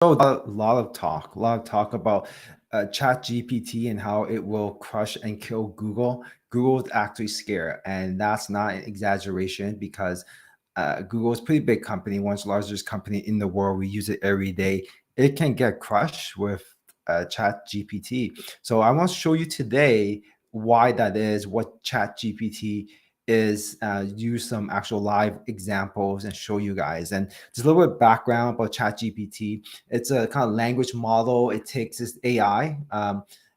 So a lot of talk about ChatGPT and how it will crush and kill Google. Google is actually scared, and that's not an exaggeration because Google is a pretty big company, one of the largest company in the world. We use it every day. It can get crushed with ChatGPT. So I want to show you today why that is, what ChatGPT is, use some actual live examples and show you guys. And just a little bit of background about ChatGPT. It's a kind of language model. It takes this AI.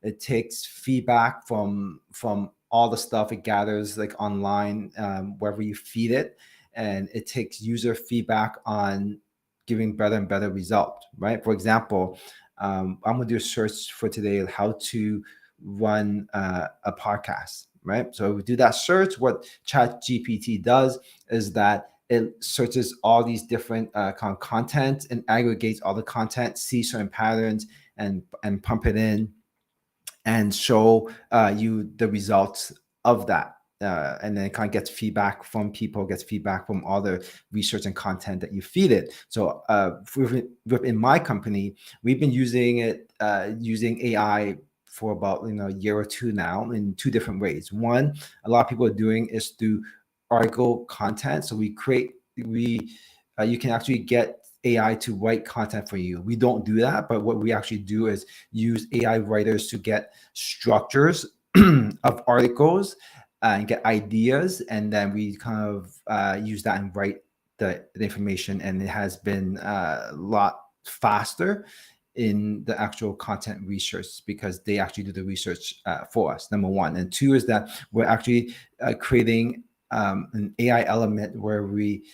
It takes feedback from all the stuff it gathers like online, wherever you feed it, and it takes user feedback on giving better and better result. Right. For example, I'm gonna do a search for today how to run a podcast. Right. So we do that search. What ChatGPT does is that it searches all these different content and aggregates all the content, sees certain patterns, and pump it in and show you the results of that. And then it kind of gets feedback from people, gets feedback from all the research and content that you feed it. So within my company, we've been using it, using AI for about a year or two now in two different ways. One, a lot of people are doing is through article content. So you can actually get AI to write content for you. We don't do that, but what we actually do is use AI writers to get structures of articles and get ideas, and then we kind of use that and write the information, and it has been a lot faster in the actual content research because they actually do the research for us, number one. And two is that we're actually creating an AI element where we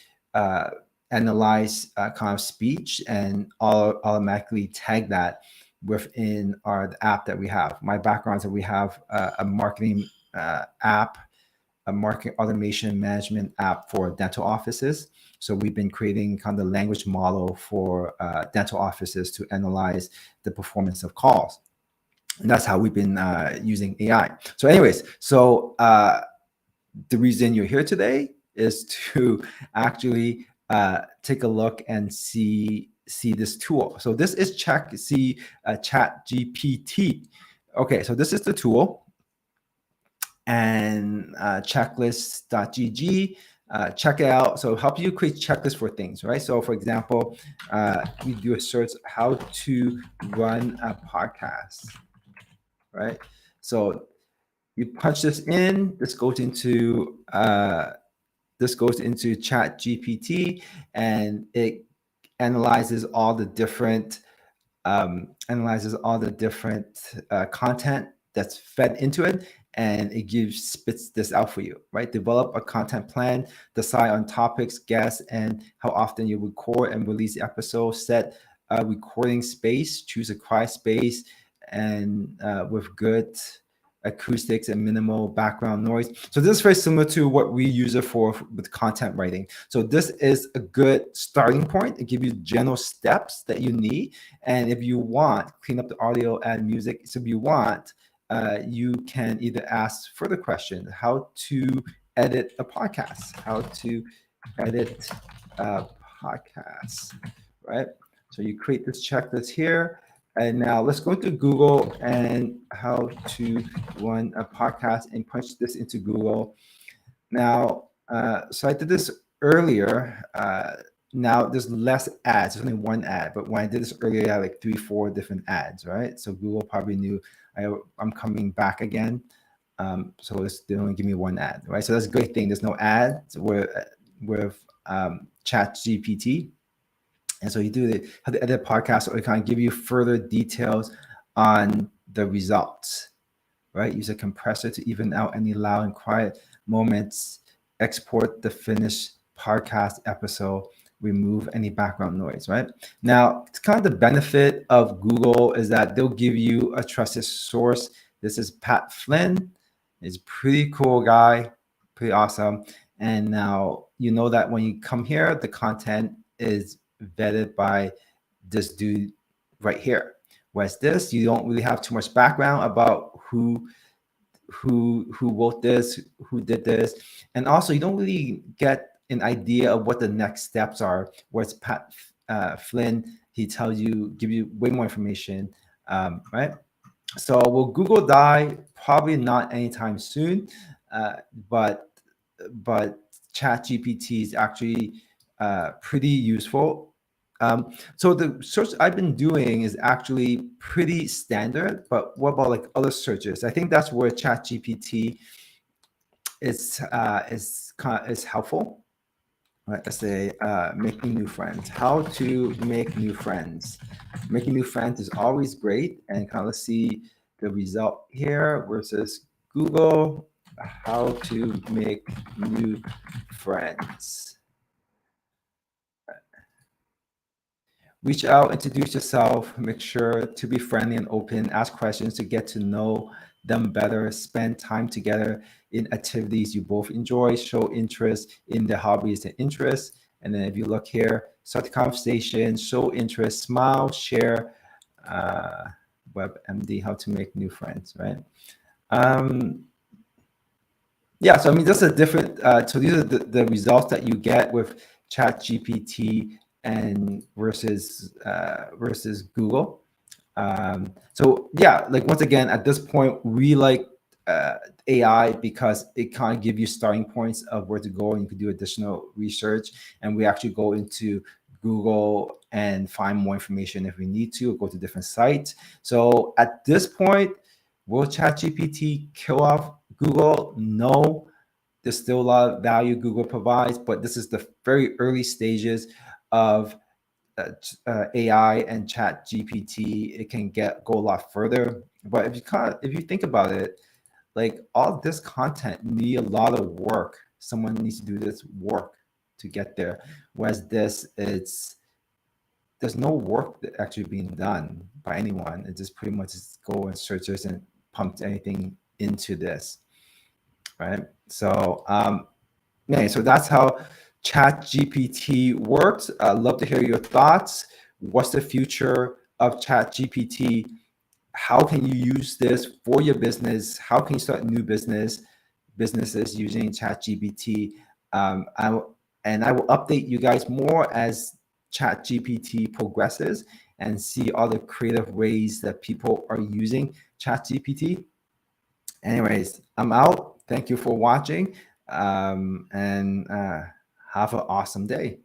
analyze kind of speech and automatically tag that within our app that we have. My background is that we have a marketing app, a marketing automation management app for dental offices. So we've been creating kind of the language model for dental offices to analyze the performance of calls. And that's how we've been using AI. So anyways, the reason you're here today is to actually take a look and see this tool. So this is ChatGPT. Okay, so this is the tool, and checklist.gg. Check it out. So help you create checklists for things, right? So for example, you do a search how to run a podcast, right? So you punch this in. This goes into Chat GPT, and it analyzes all the different content that's fed into it, and it spits this out for you, right? Develop a content plan, decide on topics, guests, and how often you record and release the episode. Set a recording space, choose a quiet space, and with good acoustics and minimal background noise. So this is very similar to what we use it for with content writing. So this is a good starting point. It gives you general steps that you need. And if you want, clean up the audio, add music. So if you want, you can either ask further questions, how to edit a podcast, how to edit a podcast, right? So you create this checklist here. And now let's go to Google and how to run a podcast and punch this into Google. Now, so I did this earlier. Now there's less ads. There's only one ad, but when I did this earlier, I had like 3-4 different ads, right? So Google probably knew I'm coming back again. So they only give me one ad, right? So that's a great thing. There's no ads with ChatGPT. And so you have to edit podcast, so it kind of give you further details on the results, right? Use a compressor to even out any loud and quiet moments. Export the finished podcast episode. Remove any background noise, right? Now, it's kind of the benefit of Google is that they'll give you a trusted source. This is Pat Flynn. He's a pretty cool guy, pretty awesome. And now you know that when you come here, the content is vetted by this dude right here. Whereas this, you don't really have too much background about who wrote this, who did this, and also you don't really get an idea of what the next steps are. Whereas Pat Flynn, he tells you, give you way more information, right? So will Google die? Probably not anytime soon, uh, but but ChatGPT is actually pretty useful. So the search I've been doing is actually pretty standard, but what about like other searches? I think that's where ChatGPT is helpful. Right, let's say making new friends. How to make new friends. Making new friends is always great. And kind of let's see the result here versus Google. How to make new friends. Reach out, introduce yourself, make sure to be friendly and open, ask questions to get to know them better, spend time together in activities you both enjoy, show interest in the hobbies and interests. And then if you look here, start the conversation, show interest, smile, share, WebMD, how to make new friends, right? Um, yeah, so I mean, that's a different. So these are the results that you get with ChatGPT and versus Google. So yeah, like once again, at this point, we like uh, AI because it kind of give you starting points of where to go, and you can do additional research. And we actually go into Google and find more information if we need to, or go to different sites. So at this point, will ChatGPT kill off Google? No, there's still a lot of value Google provides, but this is the very early stages of AI and Chat GPT. It can go a lot further. But if you think about it, like all this content need a lot of work. Someone needs to do this work to get there. Whereas this, there's no work that actually being done by anyone. It just pretty much just go and search this and pump anything into this, right? So yeah, so that's how ChatGPT works. I'd love to hear your thoughts. What's the future of ChatGPT? How can you use this for your business? How can you start new businesses using ChatGPT? I will update you guys more as ChatGPT progresses and see all the creative ways that people are using ChatGPT. Anyways, I'm out. Thank you for watching, and have an awesome day.